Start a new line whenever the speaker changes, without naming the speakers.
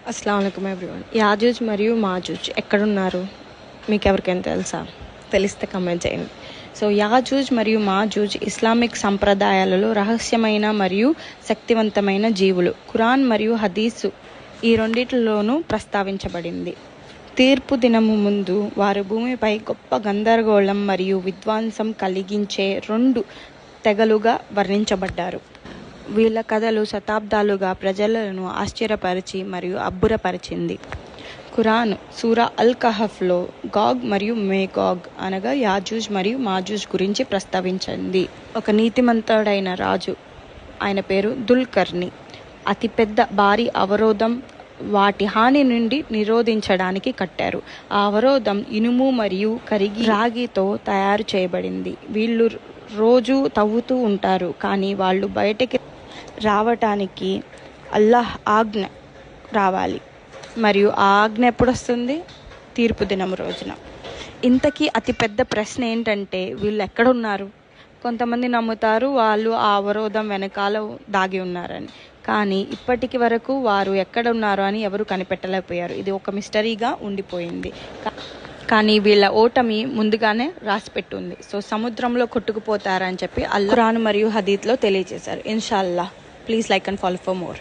అస్సలాము అలైకుం ఎవ్రీవన్. యాజూజ్ మరియు మాజూజ్ ఎక్కడున్నారు మీకు ఎవరికైనా తెలుసా? తెలిస్తే కమెంట్ చేయండి. సో యాజూజ్ మరియు మాజూజ్ ఇస్లామిక్ సంప్రదాయాలలో రహస్యమైన మరియు శక్తివంతమైన జీవులు. ఖురాన్ మరియు హదీసు ఈ రెండిటిలోనూ ప్రస్తావించబడింది. తీర్పు దినము ముందు వారు భూమిపై గొప్ప గందరగోళం మరియు విధ్వంసం కలిగించే 2 తెగలుగా వర్ణించబడ్డారు. వీళ్ళ కథలు శతాబ్దాలుగా ప్రజలను ఆశ్చర్యపరిచి మరియు అబ్బురపరిచింది. ఖురాన్ సూరా అల్ కహఫ్లో గాగ్ మరియు మేగాగ్ అనగా యాజూజ్ మరియు మాజూజ్ గురించి ప్రస్తావించింది. ఒక నీతిమంతుడైన రాజు, ఆయన పేరు దుల్కర్ని, అతిపెద్ద భారీ అవరోధం వాటి హాని నుండి నిరోధించడానికి కట్టారు. ఆ అవరోధం ఇనుము మరియు కరిగి రాగితో తయారు చేయబడింది. వీళ్ళు రోజు తవ్వుతూ ఉంటారు, కానీ వాళ్ళు బయటికి రావటానికి అల్లాహ్ ఆజ్ఞ రావాలి. మరియు ఆ ఆజ్ఞ ఎప్పుడు వస్తుంది? తీర్పు దినం రోజున. ఇంతకీ అతిపెద్ద ప్రశ్న ఏంటంటే వీళ్ళు ఎక్కడున్నారు? కొంతమంది నమ్ముతారు వాళ్ళు ఆ అవరోధం వెనకాల దాగి ఉన్నారని, కానీ ఇప్పటికి వరకు వారు ఎక్కడ ఉన్నారు అని ఎవరు కనిపెట్టలేకపోయారు. ఇది ఒక మిస్టరీగా ఉండిపోయింది. కానీ వీళ్ళ ఓటమి ముందుగానే రాసిపెట్టుంది. సో సముద్రంలో కొట్టుకుపోతారని చెప్పి ఖురాన్ మరియు హదీత్లో తెలియజేశారు. ఇన్షాల్లా, please like and follow for more.